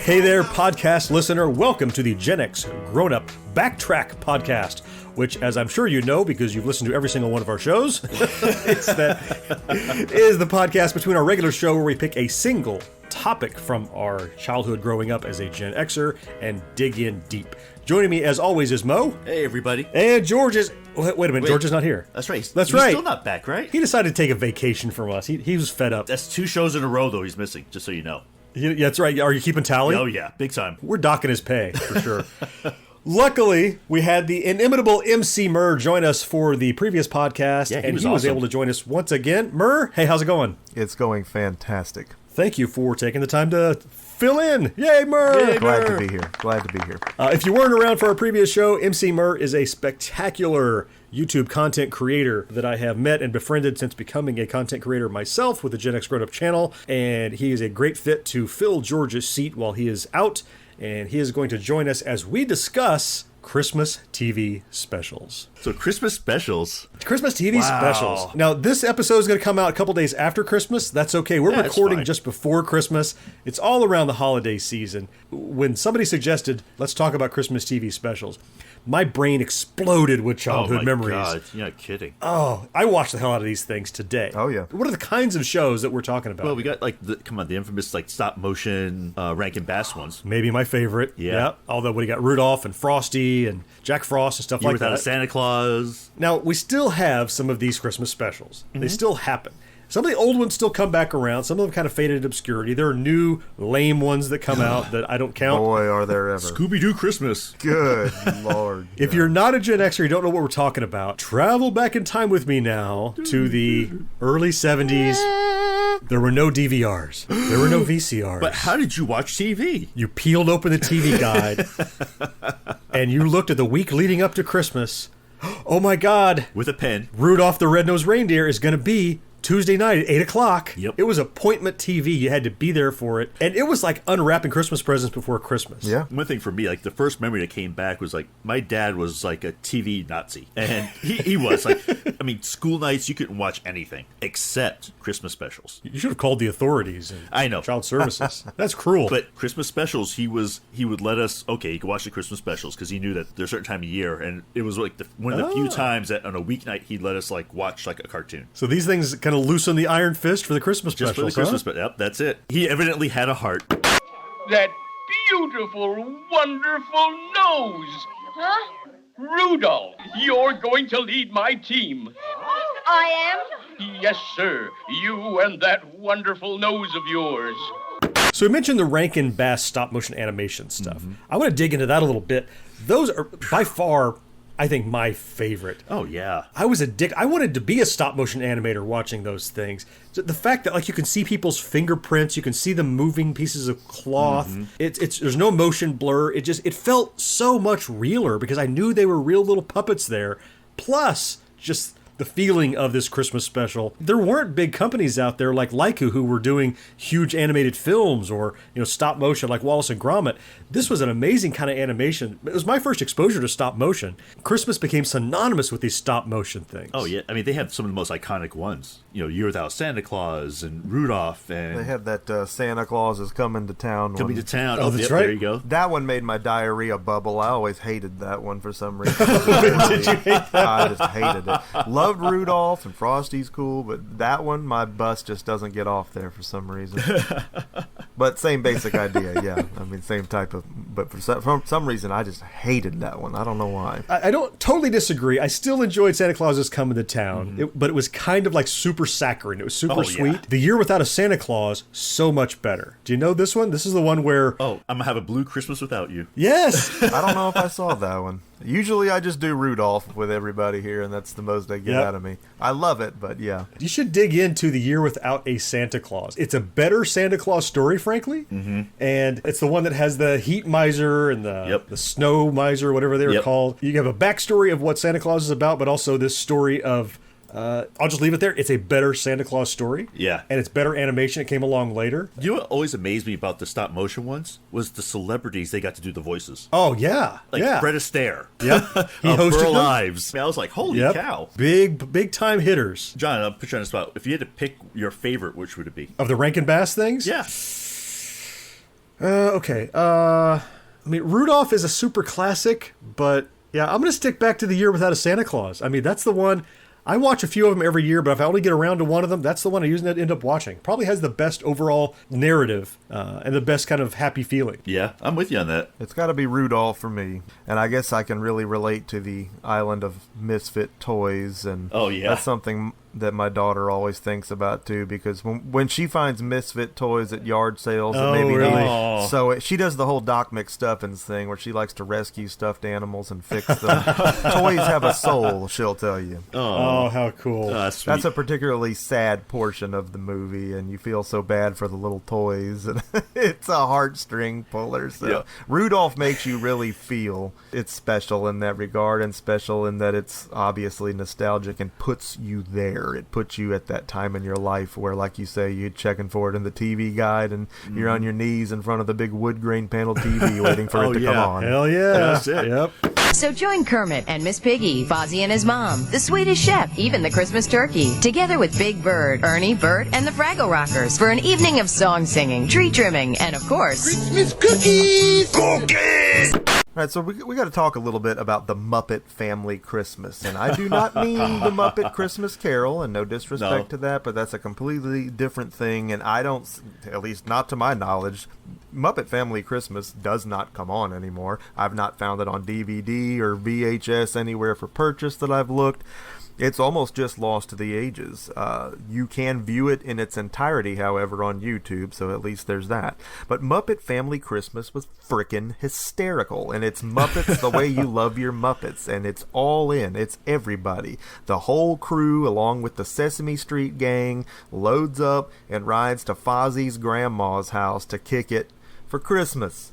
Hey there, podcast listener. Welcome to the GenXGrownUp Backtrack Podcast, which, as I'm sure you know because you've listened to every single one of our shows, is the podcast between our regular show where we pick a single topic from our childhood growing up as a Gen Xer and dig in deep. Joining me, as always, is Mo. Hey, everybody. And George is... Wait a minute, George is not here. That's right. That's He's right. still not back, right? He decided to take a vacation from us. He was fed up. That's 2 shows in a row, though, he's missing, just so you know. Yeah, that's right. Are you keeping tally? Oh, yeah. Big time. We're docking his pay, for sure. Luckily, we had the inimitable Emceemur join us for the previous podcast, and he was able to join us once again. Mur, hey, how's it going? It's going fantastic. Thank you for taking the time to fill in. Yay, Mur! Glad to be here. If you weren't around for our previous show, Emceemur is a spectacular YouTube content creator that I have met and befriended since becoming a content creator myself with the GenXGrownUp channel, and he is a great fit to fill George's seat while he is out, and he is going to join us as we discuss Christmas TV specials. So Christmas specials. Christmas TV specials. Now, this episode is going to come out a couple days after Christmas. That's okay. We're recording just before Christmas. It's all around the holiday season. When somebody suggested, let's talk about Christmas TV specials, my brain exploded with childhood memories. Oh, my God. You're not kidding. Oh, I watched the hell out of these things today. Oh, yeah. What are the kinds of shows that we're talking about? Well, we got, the infamous, stop-motion Rankin Bass ones. Maybe my favorite. Yeah. Although we got Rudolph and Frosty and Jack Frost and stuff Year like Without that. a Santa Claus. Now, we still have some of these Christmas specials. They still happen. Some of the old ones still come back around. Some of them kind of faded into obscurity. There are new, lame ones that come out that I don't count. Boy, are there ever. Scooby-Doo Christmas. Good Lord. If you're not a Gen Xer, you don't know what we're talking about, travel back in time with me now to the early 70s. There were no DVRs. There were no VCRs. But how did you watch TV? You peeled open the TV guide, and you looked at the week leading up to Christmas. Oh my God. With a pen. Rudolph the Red-Nosed Reindeer is going to be Tuesday night at 8 o'clock. Yep. It was appointment TV. You had to be there for it. And it was like unwrapping Christmas presents before Christmas. Yeah. One thing for me, the first memory that came back was my dad was like a TV Nazi. And he was school nights, you couldn't watch anything except Christmas specials. You should have called the authorities and I know. Child Services. That's cruel. But Christmas specials, he would let us, you can watch the Christmas specials because he knew that there's a certain time of year. And it was one of the few times that on a weeknight he'd let us watch a cartoon. So these things kind of loosen the iron fist for the Christmas Just specials, for the Christmas, but yep, that's it. He evidently had a heart. That beautiful, wonderful nose. Huh? Rudolph, you're going to lead my team. I am? Yes, sir. You and that wonderful nose of yours. So we mentioned the Rankin Bass stop-motion animation stuff. I want to dig into that a little bit. Those are, by far, I think, my favorite. Oh, yeah. I was addicted. I wanted to be a stop-motion animator watching those things. The fact that you can see people's fingerprints, you can see them moving pieces of cloth. There's no motion blur. It felt so much realer because I knew they were real little puppets there. Plus, just the feeling of this Christmas special. There weren't big companies out there like Leica who were doing huge animated films or stop motion like Wallace and Gromit. This was an amazing kind of animation. It was my first exposure to stop motion. Christmas became synonymous with these stop motion things. Oh yeah, they have some of the most iconic ones. Year Without Santa Claus and Rudolph, and they have that Santa Claus is coming to town. Coming to town. Oh, that's right. There you go. That one made my diarrhea bubble. I always hated that one for some reason. Did you hate that? I just hated it. Loved Rudolph and Frosty's cool, but that one, my bus just doesn't get off there for some reason. But same basic idea, yeah. Same type of, but for some reason, I just hated that one. I don't know why. I don't totally disagree. I still enjoyed Santa Claus is Coming to Town, but it was kind of super saccharine. It was super sweet. Yeah. The Year Without a Santa Claus, so much better. Do you know this one? This is the one where... Oh, I'm going to have a blue Christmas without you. Yes! I don't know if I saw that one. Usually I just do Rudolph with everybody here, and that's the most they get out of me. I love it, but yeah. You should dig into The Year Without a Santa Claus. It's a better Santa Claus story, frankly. And it's the one that has the heat miser and the snow miser, whatever they were called. You have a backstory of what Santa Claus is about, but also this story of... I'll just leave it there. It's a better Santa Claus story. Yeah. And it's better animation. It came along later. You know what always amazed me about the stop motion ones was the celebrities they got to do the voices. Oh, yeah. Fred Astaire. Yep. He hosted Burl them. Ives. I was like, holy cow. Big time hitters. John, I'll put you on the spot. If you had to pick your favorite, which would it be? Of the Rankin Bass things? Yeah. Okay. I mean, Rudolph is a super classic, but yeah, I'm going to stick back to The Year Without a Santa Claus. I mean, that's the one. I watch a few of them every year, but if I only get around to one of them, that's the one I usually end up watching. Probably has the best overall narrative and the best kind of happy feeling. Yeah, I'm with you on that. It's got to be Rudolph for me. And I guess I can really relate to the island of misfit toys. And Oh, yeah. that's something that my daughter always thinks about, too, because when she finds misfit toys at yard sales, Oh, that maybe really? Oh. so she does the whole Doc McStuffins thing where she likes to rescue stuffed animals and fix them. Toys have a soul, she'll tell you. Oh, how cool. Sweet. That's a particularly sad portion of the movie, and you feel so bad for the little toys. And it's a heartstring puller. So Yeah. Rudolph makes you really feel it's special in that regard, and special in that it's obviously nostalgic and puts you there. It puts you at that time in your life where, like you say, you're checking for it in the TV guide, and you're on your knees in front of the big wood grain panel TV waiting for it to come on. Hell yeah. That's it. Yep. So join Kermit and Miss Piggy, Fozzie and his mom, the Swedish chef, even the Christmas turkey, together with Big Bird, Ernie, Bert, and the Fraggle Rockers for an evening of song singing, tree trimming, and of course, Christmas cookies! Cookies! All right, so we got to talk a little bit about the Muppet Family Christmas, and I do not mean the Muppet Christmas Carol, and no disrespect to that, but that's a completely different thing, and I don't, at least not to my knowledge, Muppet Family Christmas does not come on anymore. I've not found it on DVD or VHS anywhere for purchase that I've looked. It's almost just lost to the ages. You can view it in its entirety, however, on YouTube, so at least there's that. But Muppet Family Christmas was frickin' hysterical, and it's Muppets the way you love your Muppets, and it's all in. It's everybody. The whole crew, along with the Sesame Street gang, loads up and rides to Fozzie's grandma's house to kick it for Christmas.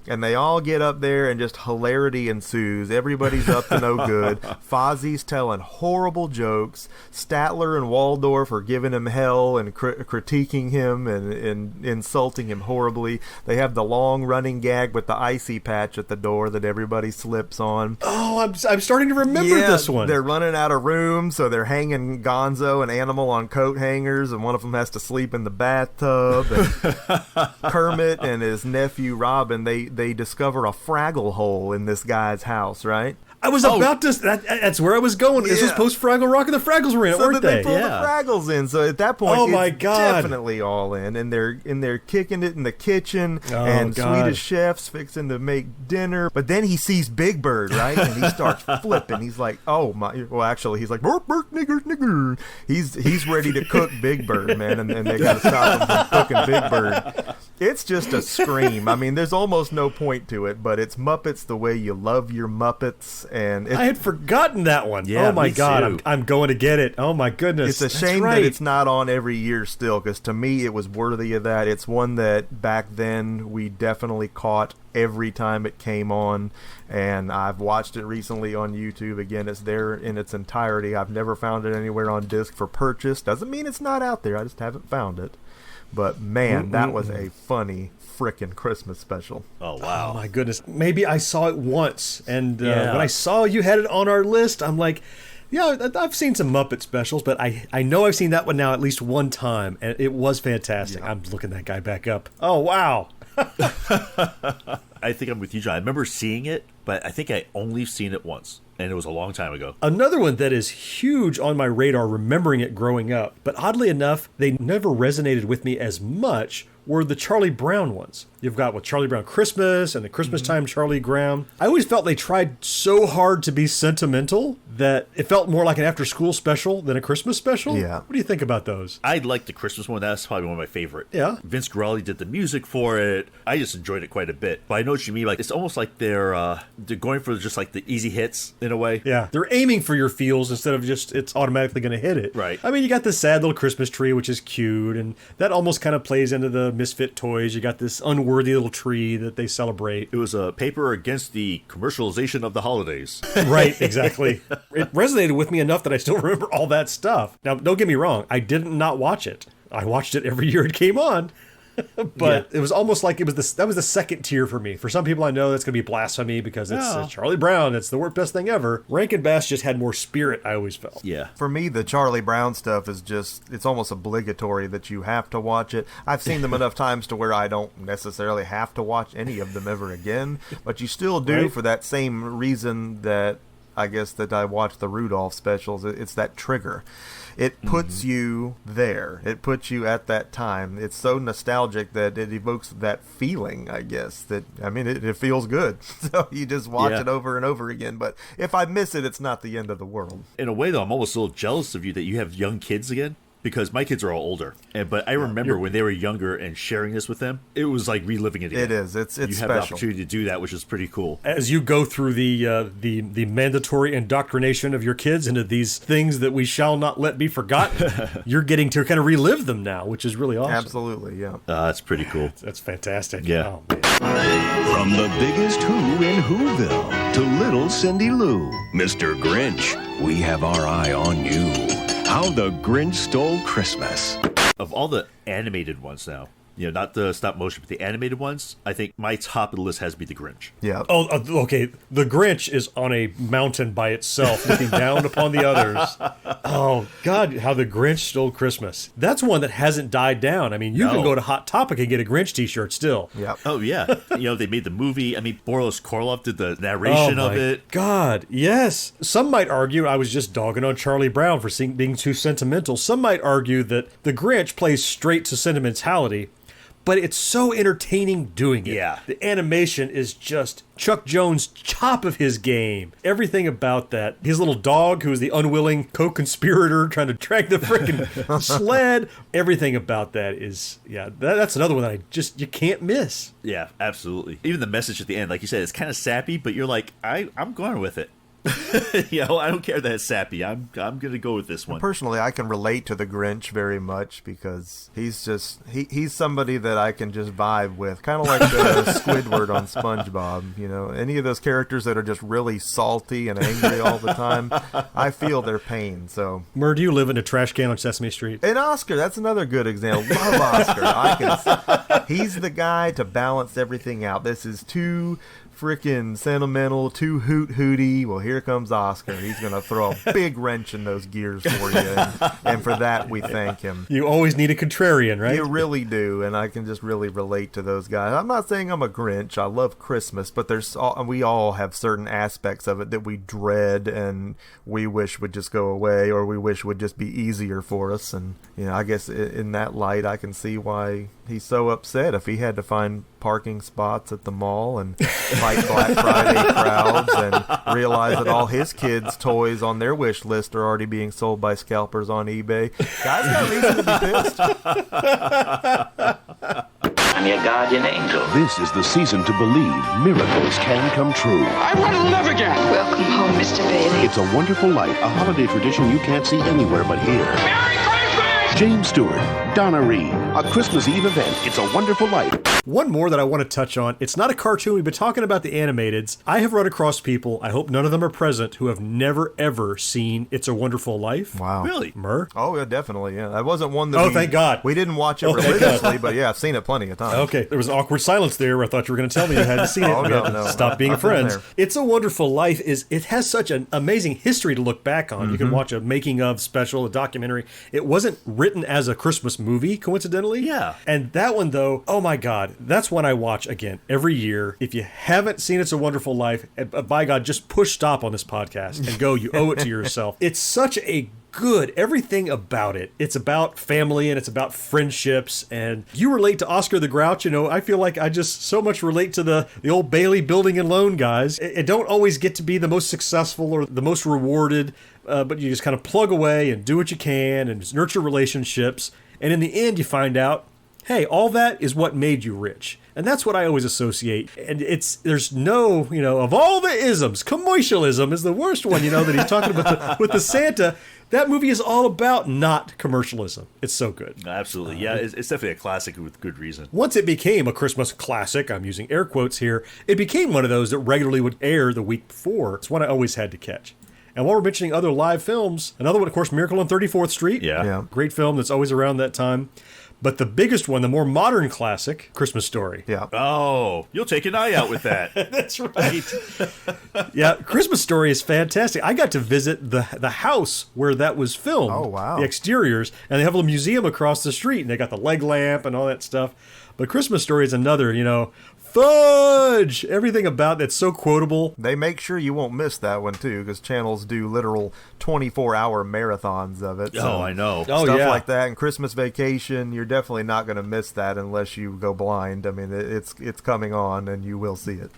And they all get up there and just hilarity ensues. Everybody's up to no good. Fozzie's telling horrible jokes. Statler and Waldorf are giving him hell and critiquing him and insulting him horribly. They have the long running gag with the icy patch at the door that everybody slips on. Oh, I'm starting to remember this one. They're running out of room, so they're hanging Gonzo and Animal on coat hangers, and one of them has to sleep in the bathtub. And Kermit and his nephew Robin, they discover a Fraggle hole in this guy's house, right? I was about to. That's where I was going. This was post Fraggle Rock, and the Fraggles were in it, So weren't they they? pull the Fraggles in. So at that point, Oh my it's God. definitely all in, and they're kicking it in the kitchen, Oh, and God. Swedish chef's fixing to make dinner. But then he sees Big Bird, right, and he starts flipping. He's like, "Oh my!" Well, actually, he's like, "Burp, burp, nigger, nigger." He's ready to cook Big Bird, man, and they got to stop him from cooking Big Bird. It's just a scream. I mean, there's almost no point to it, but it's Muppets the way you love your Muppets, and I had forgotten that one. Yeah, oh my me God, too. I'm going to get it. Oh my goodness, it's a shame that it's not on every year still, because to me it was worthy of that. It's one that back then we definitely caught every time it came on, and I've watched it recently on YouTube. Again, it's there in its entirety. I've never found it anywhere on disc for purchase. Doesn't mean it's not out there, I just haven't found it. But man, that was a funny frickin' Christmas special. Oh, wow. Oh my goodness, maybe I saw it once, and Yeah. when I saw you had it on our list, I'm like, yeah, I've seen some Muppet specials, but I know I've seen that one now at least one time, and it was fantastic. I'm looking that guy back up. Oh wow. I think I'm with you, John. I remember seeing it, but I think I only seen it once, and it was a long time ago. Another one that is huge on my radar, remembering it growing up, but oddly enough, they never resonated with me as much, were the Charlie Brown ones. You've got with Charlie Brown Christmas and the Christmas Time Charlie Brown. I always felt they tried so hard to be sentimental that it felt more like an after-school special than a Christmas special. Yeah. What do you think about those? I like the Christmas one. That's probably one of my favorite. Yeah. Vince Guaraldi did the music for it. I just enjoyed it quite a bit. But I know what you mean. Like, it's almost like they're going for just like the easy hits in a way. Yeah, they're aiming for your feels instead of just it's automatically going to hit it. Right. I mean, you got this sad little Christmas tree, which is cute, and that almost kind of plays into the Misfit toys. You got this unworthy little tree that they celebrate. It was a paper against the commercialization of the holidays. Right, exactly. It resonated with me enough that I still remember all that stuff. Now, don't get me wrong, I didn't not watch it. I watched it every year it came on. But it was almost like that was the second tier for me. For some people I know that's going to be blasphemy because it's Charlie Brown. It's the best thing ever. Rankin Bass just had more spirit, I always felt. Yeah. For me, the Charlie Brown stuff is it's almost obligatory that you have to watch it. I've seen them enough times to where I don't necessarily have to watch any of them ever again, but you still do for that same reason that I guess that I watch the Rudolph specials. It's that trigger. It puts you there. It puts you at that time. It's so nostalgic that it evokes that feeling, I guess. It feels good. So you just watch it over and over again. But if I miss it, it's not the end of the world. In a way, though, I'm almost a little jealous of you that you have young kids again. Because my kids are all older, but I remember when they were younger and sharing this with them, it was like reliving it again. It is. It's you special. have the opportunity to do that, which is pretty cool. As you go through the mandatory indoctrination of your kids into these things that we shall not let be forgotten, you're getting to kind of relive them now, which is really awesome. Absolutely, yeah. That's pretty cool. That's fantastic. Yeah. Oh, man. From the biggest Who in Whoville to little Cindy Lou, Mr. Grinch, we have our eye on you. How the Grinch Stole Christmas. Of all the animated ones now, not the stop motion, but the animated ones, I think my top of the list has to be the Grinch. Yeah. Oh, okay. The Grinch is on a mountain by itself, looking down upon the others. Oh, God, how the Grinch Stole Christmas. That's one that hasn't died down. I mean, you can go to Hot Topic and get a Grinch t-shirt still. Yeah. Oh, yeah. They made the movie. I mean, Boris Karloff did the narration of it. God, yes. Some might argue, I was just dogging on Charlie Brown for being too sentimental. Some might argue that the Grinch plays straight to sentimentality, but it's so entertaining doing it. Yeah. The animation is just Chuck Jones' top of his game. Everything about that. His little dog, who is the unwilling co-conspirator trying to drag the freaking sled. Everything about that is, that's another one that you can't miss. Yeah, absolutely. Even the message at the end, like you said, it's kind of sappy, but you're like, I'm going with it. I don't care that it's sappy. I'm gonna go with this one. Personally, I can relate to the Grinch very much because he's just he's somebody that I can just vibe with, kind of like the Squidward on SpongeBob. Any of those characters that are just really salty and angry all the time, I feel their pain. So, Mur, do you live in a trash can on Sesame Street? And Oscar, that's another good example. Love Oscar. He's the guy to balance everything out. This is too freaking sentimental, too hooty. Well, here comes Oscar. He's going to throw a big wrench in those gears for you, and for that we thank him. You always need a contrarian, right? You really do, and I can just really relate to those guys. I'm not saying I'm a Grinch. I love Christmas, but we all have certain aspects of it that we dread and we wish would just go away, or we wish would just be easier for us. And I guess in that light, I can see why he's so upset if he had to find parking spots at the mall and fight Black Friday crowds and realize that all his kids' toys on their wish list are already being sold by scalpers on eBay. Guys got reason to be pissed. I'm your guardian angel. This is the season to believe miracles can come true. I want to live again. Welcome home, Mr. Bailey. It's a Wonderful Life, a holiday tradition you can't see anywhere but here. Merry Christmas! James Stewart, Donna Reed, a Christmas Eve event. It's a Wonderful Life. One more that I want to touch on. It's not a cartoon. We've been talking about the animateds. I have run across people, I hope none of them are present, who have never, ever seen It's a Wonderful Life. Wow. Really? Mur? Oh, yeah, definitely, yeah. That wasn't one that thank God. We didn't watch it thank religiously, God. but yeah, I've seen it plenty of times. Okay, there was an awkward silence there where I thought you were going to tell me you hadn't seen it. Oh, We no, had to no. Stop being I've been friends. there. It's a Wonderful Life it has such an amazing history to look back on. You can watch a making of special, a documentary. It wasn't written as a Christmas movie, coincidentally. Yeah. And that one, though, oh my God, that's one I watch again every year. If you haven't seen It's a Wonderful Life, by God, just push stop on this podcast and go. You owe it to yourself. It's such a good everything about it. It's about family and it's about friendships, and you relate to Oscar the Grouch. I feel like I just so much relate to the old Bailey building and loan guys. It don't always get to be the most successful or the most rewarded, but you just kind of plug away and do what you can and nurture relationships, and in the end you find out, hey, all that is what made you rich. And that's what I always associate. And there's no, of all the isms, commercialism is the worst one, that he's talking about with the Santa. That movie is all about not commercialism. It's so good. Absolutely. Yeah, it's definitely a classic with good reason. Once it became a Christmas classic, I'm using air quotes here, it became one of those that regularly would air the week before. It's one I always had to catch. And while we're mentioning other live films, another one, of course, Miracle on 34th Street. Yeah. Yeah. Great film that's always around that time. But the biggest one, the more modern classic, Christmas Story. Yeah. Oh, you'll take an eye out with that. That's right. Yeah, Christmas Story is fantastic. I got to visit the house where that was filmed. Oh, wow. The exteriors. And they have a little museum across the street, and they got the leg lamp and all that stuff. But Christmas Story is another, fudge! Everything about that's so quotable. They make sure you won't miss that one, too, because channels do literal 24-hour marathons of it. Oh, I know. Oh, Stuff yeah. like that. And Christmas Vacation, you're definitely not going to miss that unless you go blind. I mean, it's coming on, and you will see it.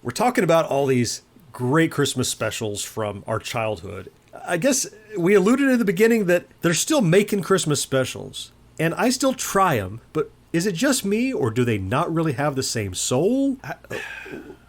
We're talking about all these great Christmas specials from our childhood. I guess we alluded in the beginning that they're still making Christmas specials, and I still try them, but is it just me, or do they not really have the same soul?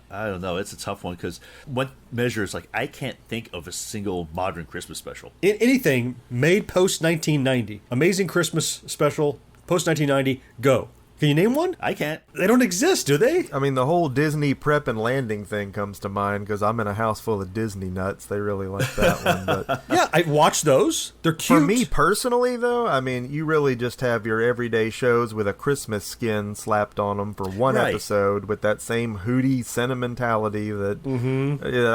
I don't know. It's a tough one because one measure is I can't think of a single modern Christmas special. Anything made post-1990, Amazing Christmas special, post-1990, go. Can you name one? I can't. They don't exist, do they? I mean, the whole Disney prep and landing thing comes to mind because I'm in a house full of Disney nuts. They really like that one. But Yeah, I watched those. They're cute. for me personally, though, I mean, you really just have your everyday shows with a Christmas skin slapped on them for one Right. episode with that same hooty sentimentality that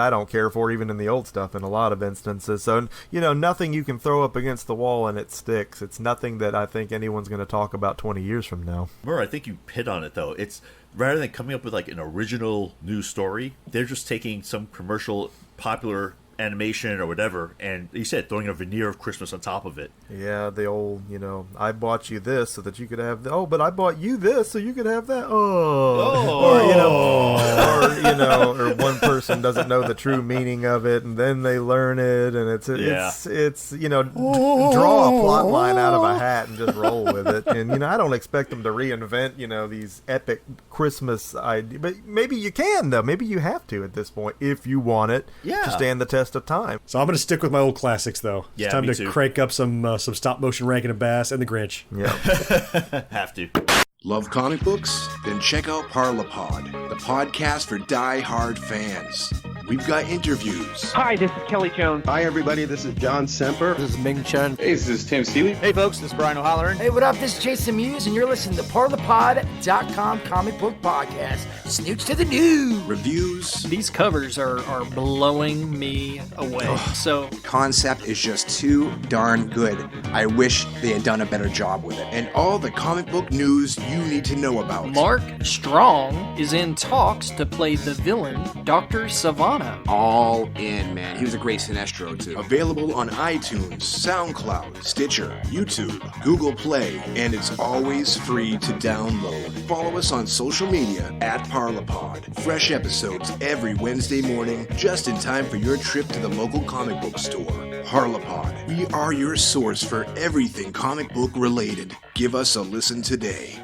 I don't care for, even in the old stuff in a lot of instances. So, nothing you can throw up against the wall and it sticks. It's nothing that I think anyone's going to talk about 20 years from now. I think you hit on it, though. It's rather than coming up with an original new story, they're just taking some commercial popular animation or whatever, and you said throwing a veneer of Christmas on top of it. Yeah, the old, I bought you this so that you could have but I bought you this so you could have that. Or one person doesn't know the true meaning of it, and then they learn it, and it's draw a plot line out of a hat and just roll with it. And I don't expect them to reinvent these epic Christmas ideas, but maybe you can though. Maybe you have to at this point if you want it to stand the test of time. So I'm going to stick with my old classics, though. It's Yeah, time me to too. crank up some stop-motion Rankin and Bass and the Grinch. Yeah. Have to. Love comic books? Then check out Parlapod, the podcast for die-hard fans. We've got interviews, Hi, this is Kelly Jones. Hi, everybody. This is John Semper. This is Ming Chen. Hey, this is Tim Seeley. Hey, folks, this is Brian O'Halloran. Hey, what up? This is Jason Mewes, and you're listening to Parlapod.com comic book podcast. Snooch to the news. reviews. These covers are blowing me away. So, concept is just too darn good. I wish they had done a better job with it. And all the comic book news you need to know about. Mark Strong is in talks to play the villain, Dr. Savannah. All in, man. He was a great Sinestro, too. Available on iTunes, SoundCloud, Stitcher, YouTube, Google Play, and it's always free to download. Follow us on social media at Parlapod. Fresh episodes every Wednesday morning, just in time for your trip to the local comic book store. Parlapod. We are your source for everything comic book related. Give us a listen today.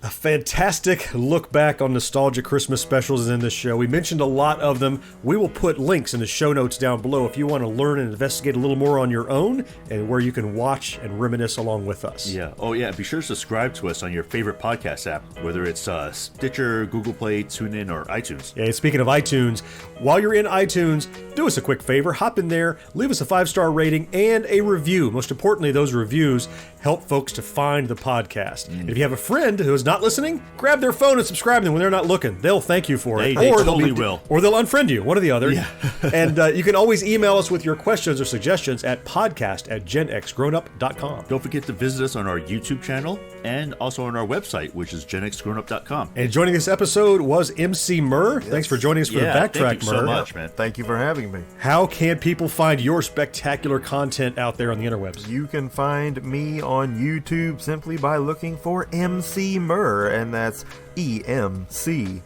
A fantastic look back on nostalgia Christmas specials is in this show. We mentioned a lot of them. We will put links in the show notes down below if you want to learn and investigate a little more on your own and where you can watch and reminisce along with us. Yeah. Oh, yeah. Be sure to subscribe to us on your favorite podcast app, whether it's Stitcher, Google Play, TuneIn, or iTunes. Yeah, speaking of iTunes, while you're in iTunes, do us a quick favor. Hop in there, leave us a 5-star rating and a review. Most importantly, those reviews help folks to find the podcast. And if you have a friend who is not listening, grab their phone and subscribe to them when they're not looking. They'll thank you for it. They totally will. Or they'll unfriend you, one or the other. Yeah. And you can always email us with your questions or suggestions at podcast@GenXGrownUp.com. Don't forget to visit us on our YouTube channel and also on our website, which is GenXGrownUp.com. And joining this episode was Emceemur. Yes. Thanks for joining us for the Thank Backtrack, you so Mur. much, man. Thank you for having me. How can people find your spectacular content out there on the interwebs? You can find me on YouTube simply by looking for Emceemur, and that's EMCEEMUR.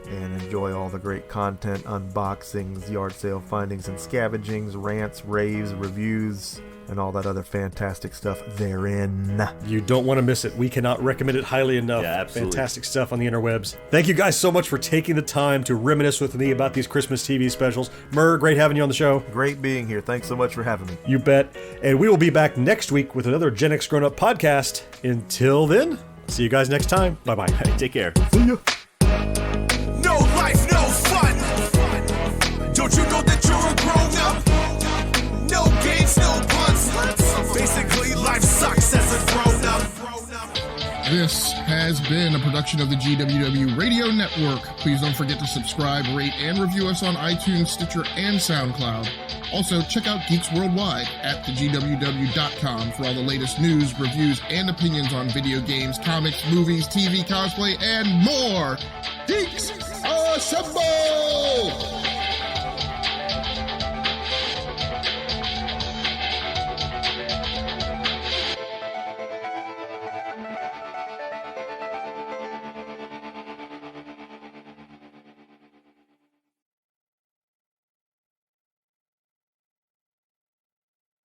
And enjoy all the great content, unboxings, yard sale findings and scavengings, rants, raves, reviews, and all that other fantastic stuff therein. You don't want to miss it. We cannot recommend it highly enough. Yeah, absolutely. Fantastic stuff on the interwebs. Thank you guys so much for taking the time to reminisce with me about these Christmas TV specials. Mur, great having you on the show. Great being here. Thanks so much for having me. You bet. And we will be back next week with another Gen X Grown Up podcast. Until then, see you guys next time. Bye-bye. Take care. See ya. No life, no fun. Don't you know that you're a grown up? No games, no puns. Basically, life sucks as a This has been a production of the GWW Radio Network. Please don't forget to subscribe, rate, and review us on iTunes, Stitcher, and SoundCloud. Also, check out Geeks Worldwide at thegww.com for all the latest news, reviews, and opinions on video games, comics, movies, TV, cosplay, and more. Geeks Assemble!